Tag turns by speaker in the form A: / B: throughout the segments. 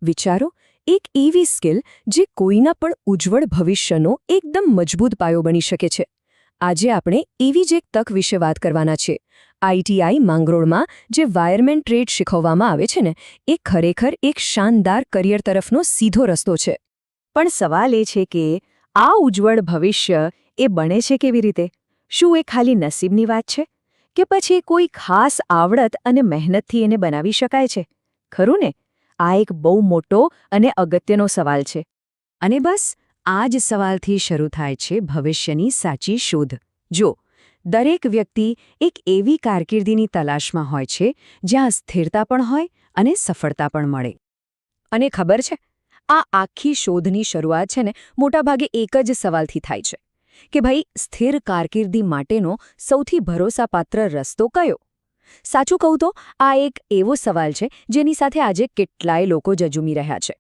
A: વિચારો, એક એવી સ્કિલ જે કોઈના પણ ઉજ્જવળ ભવિષ્યનો એકદમ મજબૂત પાયો બની શકે છે. આજે આપણે એવી જ એક તક વિશે વાત કરવાના છે. આઈટીઆઈ માંગરોળમાં જે વાયરમેન ટ્રેડ શીખવવામાં આવે છે ને, એ ખરેખર એક શાનદાર કરિયર તરફનો સીધો રસ્તો છે.
B: પણ સવાલ એ છે કે આ ઉજ્જવળ ભવિષ્ય એ બને છે કેવી રીતે? શું એ ખાલી નસીબની વાત છે કે પછી કોઈ ખાસ આવડત અને મહેનતથી એને બનાવી શકાય છે? ખરું ને? આ એક બહુ મોટો અને અગત્યનો સવાલ છે. અને બસ આ જ સવાલથી શરૂ થાય છે ભવિષ્યની સાચી શોધ. જો દરેક વ્યક્તિ એક એવી કારકિર્દીની તલાશમાં હોય છે જ્યાં સ્થિરતા પણ હોય અને સફળતા પણ મળે.
A: અને ખબર છે, આ આખી શોધની શરૂઆત છે ને મોટાભાગે એક જ સવાલથી થાય છે કે ભાઈ, સ્થિર કારકિર્દી માટેનો સૌથી ભરોસાપાત્ર રસ્તો કયો? સાચું કહું તો આ એક એવો સવાલ છે જેની સાથે આજે કેટલાય લોકો ઝઝૂમી રહ્યા છે.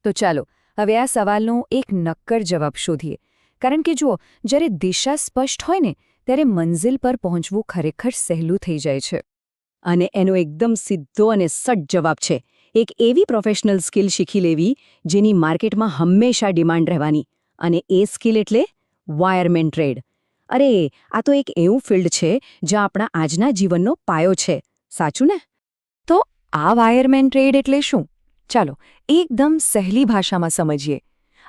A: તો ચાલો હવે આ સવાલનો એક નક્કર જવાબ શોધીએ. કારણ કે જુઓ, જ્યારે દિશા સ્પષ્ટ હોય ને ત્યારે મંઝિલ પર પહોંચવું ખરેખર સહેલું થઈ જાય છે.
B: અને એનો એકદમ સીધો અને સટ જવાબ છે એક એવી પ્રોફેશનલ સ્કિલ શીખી લેવી જેની માર્કેટમાં હંમેશા ડિમાન્ડ રહેવાની. અને એ સ્કિલ એટલે વાયરમેન ટ્રેડ. અરે, આ તો એક એવું ફિલ્ડ છે જ્યાં આપણા આજના જીવનનો પાયો છે. સાચું ને?
A: તો આ વાયરમેન ટ્રેડ એટલે શું? ચાલો એકદમ સહેલી ભાષામાં સમજીએ.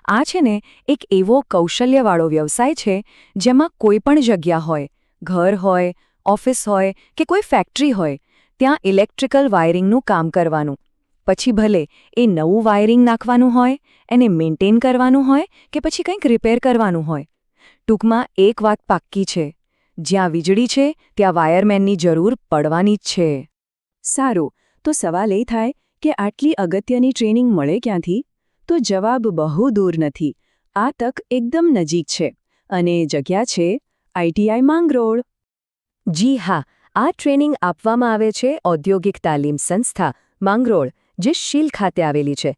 A: આ છે ને એક એવો કૌશલ્યવાળો વ્યવસાય છે જેમાં કોઈ પણ જગ્યા હોય, ઘર હોય, ઓફિસ હોય કે કોઈ ફેક્ટરી હોય, ત્યાં ઇલેક્ટ્રિકલ વાયરિંગનું કામ કરવાનું. પછી ભલે એ નવું વાયરિંગ નાખવાનું હોય, એને મેન્ટેન કરવાનું હોય કે પછી કંઈક રિપેર કરવાનું હોય. ટૂંકમાં એક વાત પાક્કી છે, જ્યાં વીજળી છે ત્યાં વાયરમેનની જરૂર પડવાની જ છે.
B: સારું, તો સવાલ એ થાય કે આટલી અગત્યની ટ્રેનિંગ મળે ક્યાંથી? તો જવાબ બહુ દૂર નથી. આ તક એકદમ નજીક છે. અને જગ્યા છે આઈટીઆઈ માંગરોળ.
A: જી હા, આ ટ્રેનિંગ આપવામાં આવે છે ઔદ્યોગિક તાલીમ સંસ્થા માંગરોળ, જે શીલ ખાતે આવેલી છે.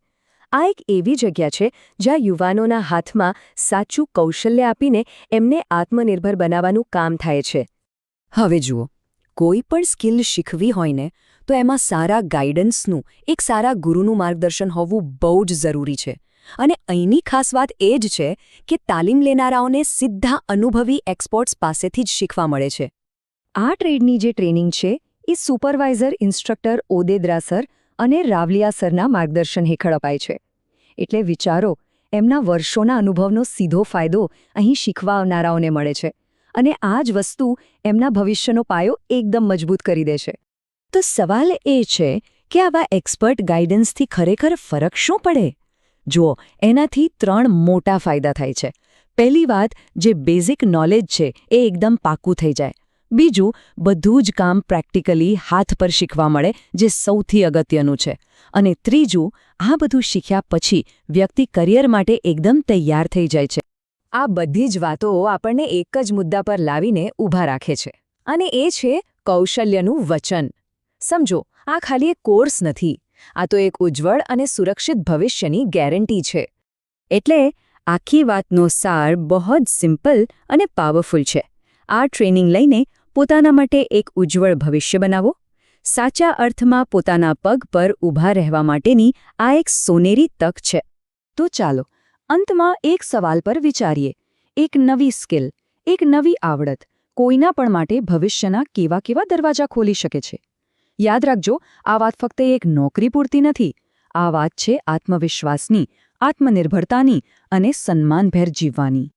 A: આ એક એવી જગ્યા છે જ્યાં યુવાનોના હાથમાં સાચું કૌશલ્ય આપીને એમને આત્મનિર્ભર બનાવવાનું કામ થાય છે. હવે જુઓ, કોઈ પણ સ્કિલ શીખવી હોય ને તો એમાં સારા ગાઈડન્સનું, એક સારા ગુરુનું માર્ગદર્શન હોવું બહુ જ જરૂરી છે. અને અહીંની ખાસ વાત એ જ છે કે તાલીમ લેનારાઓને સીધા અનુભવી એક્સપર્ટ્સ પાસેથી જ શીખવા મળે છે. આ ટ્રેડની જે ટ્રેનિંગ છે એ સુપરવાઇઝર ઇન્સ્ટ્રક્ટર ઓદેદ્રા સર અને રાવલિયા સરના માર્ગદર્શન હેઠળ અપાય છે. એટલે વિચારો, એમના વર્ષોના અનુભવનો સીધો ફાયદો અહીં શીખવા આવનારાઓને મળે છે. અને આ જ વસ્તુ એમના ભવિષ્યનો પાયો એકદમ મજબૂત કરી દે છે. તો સવાલ એ છે કે આવા એક્સપર્ટ ગાઈડન્સથી ખરેખર ફરક શું પડે? જુઓ, એનાથી 3 મોટા ફાયદા થાય છે. પહેલી વાત, જે બેઝિક નોલેજ છે એ એકદમ પાકું થઈ જાય. બીજું, બધું જ કામ પ્રેક્ટિકલી હાથ પર શીખવા મળે, જે સૌથી અગત્યનું છે. અને ત્રીજું, આ બધું શીખ્યા પછી વ્યક્તિ કરિયર માટે એકદમ તૈયાર થઈ જાય છે. આ બધી જ વાતો આપણને એક જ મુદ્દા પર લાવીને ઊભા રાખે છે. અને એ છે કૌશલ્યનું વચન. સમજો, આ ખાલી એક કોર્સ નથી. આ તો એક ઉજ્જવળ અને સુરક્ષિત ભવિષ્યની ગેરંટી છે. એટલે આખી વાતનો સાર બહુ જ સિમ્પલ અને પાવરફુલ છે. આ ટ્રેનિંગ લઈને પોતાના માટે એક ઉજ્જવળ ભવિષ્ય બનાવો. સાચા અર્થમાં પોતાના પગ પર ઊભા રહેવા માટેની આ એક સોનેરી તક છે. તો ચાલો અંતમાં એક સવાલ પર વિચારીએ. એક નવી સ્કિલ, એક નવી આવડત કોઈના પણ માટે ભવિષ્યના કેવા કેવા દરવાજા ખોલી શકે છે? યાદ રાખજો, આ વાત ફક્ત એક નોકરી પૂરતી નથી. આ વાત છે આત્મવિશ્વાસની, આત્મનિર્ભરતાની અને સન્માનભેર જીવવાની.